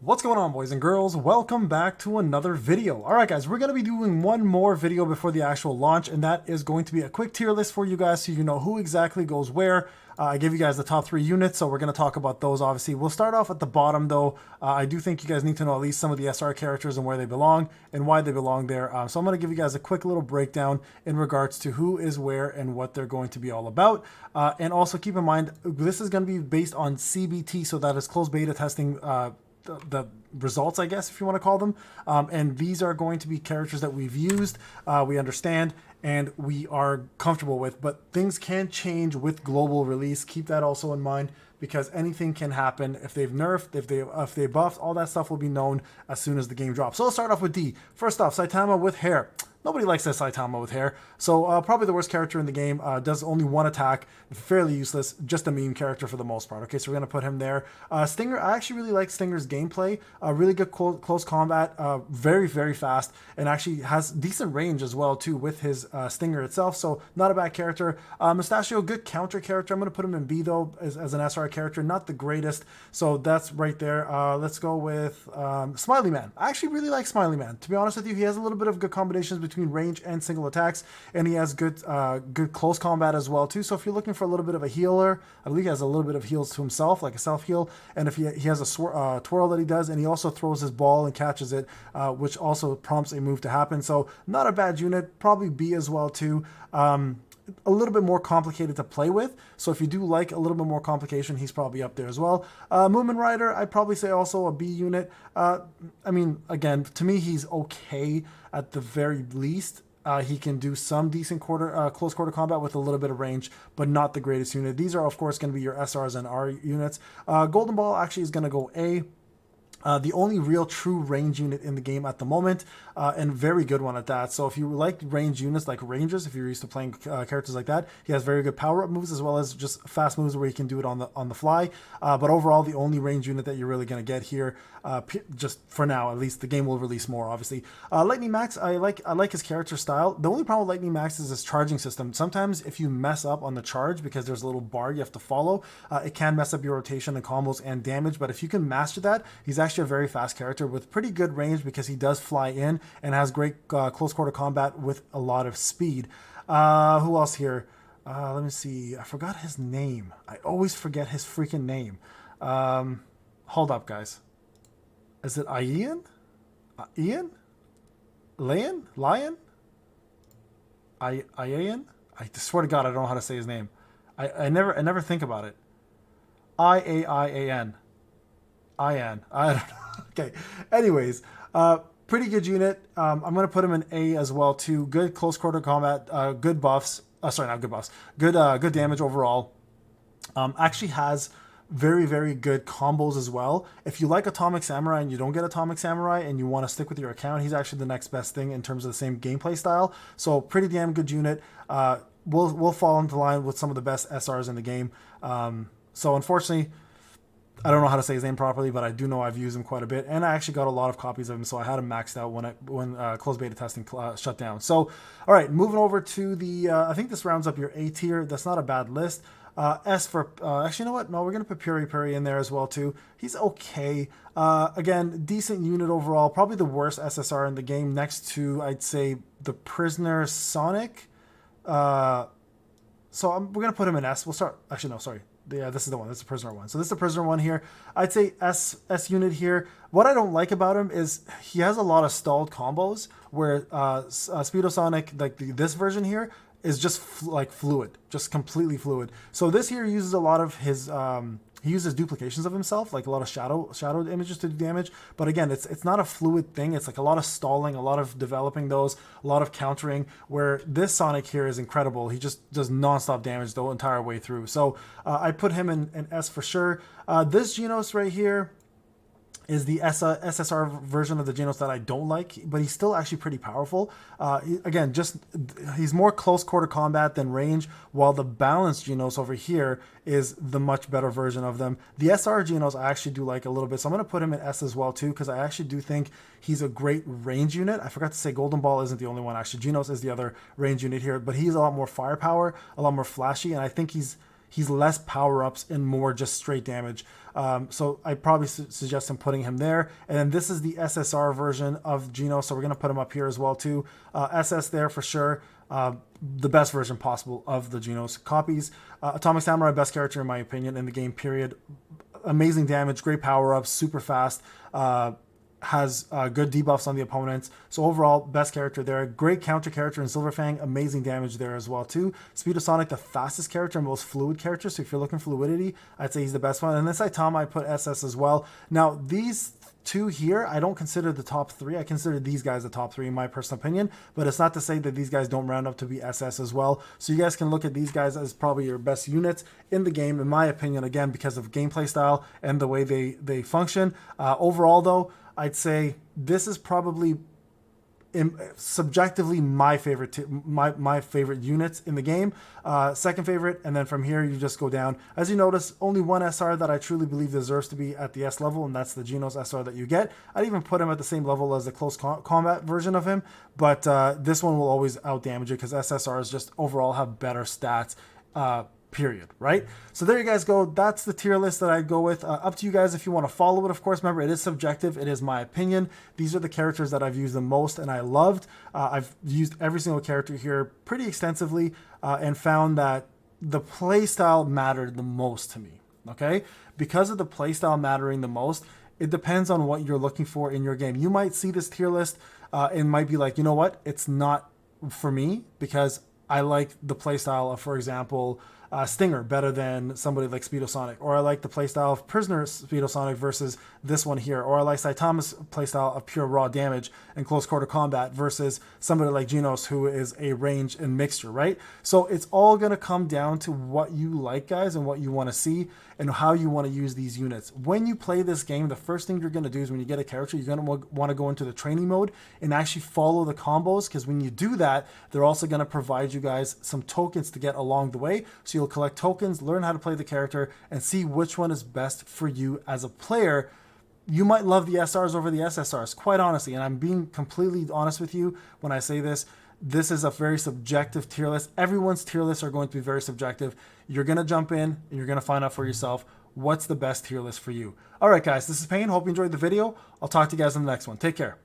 What's going on, boys and girls? Welcome back to another video. Alright guys, we're going to be doing one more video before the actual launch, and that is going to be a quick tier list for you guys so you know who exactly goes where. I gave you guys the top 3 units, so we're going to talk about those obviously. We'll start off at the bottom though. I do think you guys need to know at least some of the SR characters and where they belong and why they belong there. So I'm going to give you guys a quick little breakdown in regards to who is where and what they're going to be all about. And also keep in mind, this is going to be based on CBT, so that is closed beta testing the results, I guess, if you want to call them. And these are going to be characters that we've used, we understand, and we are comfortable with. But things can change with global release. Keep that also in mind, because anything can happen. If they've nerfed, if they buffed, all that stuff will be known as soon as the game drops. So let's start off with D. First off, Saitama with hair. Nobody likes that Saitama with hair. So probably the worst character in the game. Does only one attack. Fairly useless. Just a meme character for the most part. Okay, so we're going to put him there. Stinger, I actually really like Stinger's gameplay. Really good close combat. Very, very fast. And actually has decent range as well, too, with his Stinger itself. So not a bad character. Mustachio, good counter character. I'm going to put him in B, though, as an SR character. Not the greatest. So that's right there. Let's go with Smiley Man. I actually really like Smiley Man. To be honest with you, he has a little bit of good combinations between range and single attacks, and he has good close combat as well too. So if you're looking for a little bit of a healer, I believe he has a little bit of heals to himself, like a self heal. And if he has a twirl that he does, and he also throws his ball and catches it, which also prompts a move to happen. So not a bad unit. Probably B as well too. A little bit more complicated to play with, so if you do like a little bit more complication, he's probably up there as well. Moomin Rider, I'd probably say also a B unit. I mean, again, to me, he's okay at the very least. He can do some decent close quarter combat with a little bit of range, but not the greatest unit. These are, of course, going to be your SRs and R units. Golden Ball actually is going to go A. The only real true range unit in the game at the moment, and very good one at that. So if you like range units like Rangers, if you're used to playing characters like that, he has very good power-up moves as well as just fast moves where you can do it on the fly. But overall, the only range unit that you're really going to get here, just for now at least, the game will release more obviously. Lightning Max, I like his character style. The only problem with Lightning Max is his charging system. Sometimes if you mess up on the charge, because there's a little bar you have to follow, it can mess up your rotation and combos and damage. But if you can master that, he's actually a very fast character with pretty good range, because he does fly in and has great close quarter combat with a lot of speed. Who else here? Let me see. I forgot his name. I always forget his freaking name. Hold up, guys. Is it Ian? Ian? Lion? Ian? I swear to God, I don't know how to say his name. I never think about it. Ian. Ian. I don't know. Okay. Anyways, pretty good unit. I'm going to put him in A as well too. Good close quarter combat, good buffs. Sorry, not good buffs. Good damage overall. Actually has very, very good combos as well. If you like Atomic Samurai and you don't get Atomic Samurai and you want to stick with your account, he's actually the next best thing in terms of the same gameplay style. So pretty damn good unit. We'll fall into line with some of the best SRs in the game. So unfortunately, I don't know how to say his name properly, but I do know I've used him quite a bit, and I actually got a lot of copies of him, so I had him maxed out when closed beta testing shut down. So, all right, moving over to the, I think this rounds up your A tier. That's not a bad list. S for, actually, you know what? No, we're going to put Puri in there as well, too. He's okay. Again, decent unit overall. Probably the worst SSR in the game, next to, I'd say, the Prisoner Sonic. So we're going to put him in S. We'll start, actually, no, sorry. Yeah, this is the one. This is the Prisoner one. So this is the Prisoner one here. I'd say S unit here. What I don't like about him is he has a lot of stalled combos where Speedo Sonic, like this version here, is just like fluid, just completely fluid. So this here uses a lot of his he uses duplications of himself, like a lot of shadow images to do damage. But again, it's not a fluid thing. It's like a lot of stalling, a lot of developing those, a lot of countering, where this Sonic here is incredible. He just does nonstop damage the entire way through. So I put him in S for sure. This Genos right here is the SSR version of the Genos that I don't like, but he's still actually pretty powerful. Again, he's more close quarter combat than range, while the balanced Genos over here is the much better version of them. The SR Genos I actually do like a little bit, so I'm going to put him in S as well too, because I actually do think he's a great range unit. I forgot to say Golden Ball isn't the only one. Actually, Genos is the other range unit here, but he's a lot more firepower, a lot more flashy, and I think he's he's less power-ups and more just straight damage. So I probably suggest him putting him there. And then this is the SSR version of Genos, so we're going to put him up here as well too. SS there for sure. The best version possible of the Genos copies. Atomic Samurai, best character in my opinion in the game, period. Amazing damage, great power-ups, super fast. Has good debuffs on the opponents. So overall, best character there. Great counter character in Silverfang. Amazing damage there as well too. Speedosonic, the fastest character and most fluid character. So if you're looking for fluidity, I'd say he's the best one. And then Saitama, I put SS as well. Now these two here, I don't consider the top three. I consider these guys the top three in my personal opinion, but it's not to say that these guys don't round up to be SS as well. So you guys can look at these guys as probably your best units in the game, in my opinion, again, because of gameplay style and the way they function. Overall though, I'd say this is probably subjectively my favorite my favorite units in the game. Second favorite, and then from here you just go down. As you notice, only one SR that I truly believe deserves to be at the S level, and that's the Genos SR that you get. I'd even put him at the same level as the close combat version of him, but this one will always out damage it because SSRs just overall have better stats. Period, right? So there you guys go. That's the tier list that I'd go with. Up to you guys if you want to follow it, of course. Remember, it is subjective. It is my opinion. These are the characters that I've used the most and I loved. I've used every single character here pretty extensively and found that the playstyle mattered the most to me, okay? Because of the playstyle mattering the most, it depends on what you're looking for in your game. You might see this tier list and might be like, you know what? It's not for me because I like the playstyle of, for example, Stinger better than somebody like Speedosonic, or I like the playstyle of Prisoner Speedosonic versus this one here, or I like Saitama's playstyle of pure raw damage and close quarter combat versus somebody like Genos who is a range and mixture, right? So it's all going to come down to what you like, guys, and what you want to see and how you want to use these units. When you play this game, the first thing you're going to do is when you get a character, you're going to want to go into the training mode and actually follow the combos, because when you do that, they're also going to provide you guys some tokens to get along the way. So you'll collect tokens, learn how to play the character, and see which one is best for you as a player. You might love the SRs over the SSRs, quite honestly, and I'm being completely honest with you when I say this. This is a very subjective tier list. Everyone's tier lists are going to be very subjective. You're going to jump in and you're going to find out for yourself what's the best tier list for you. All right, guys, this is Payne. Hope you enjoyed the video. I'll talk to you guys in the next one. Take care.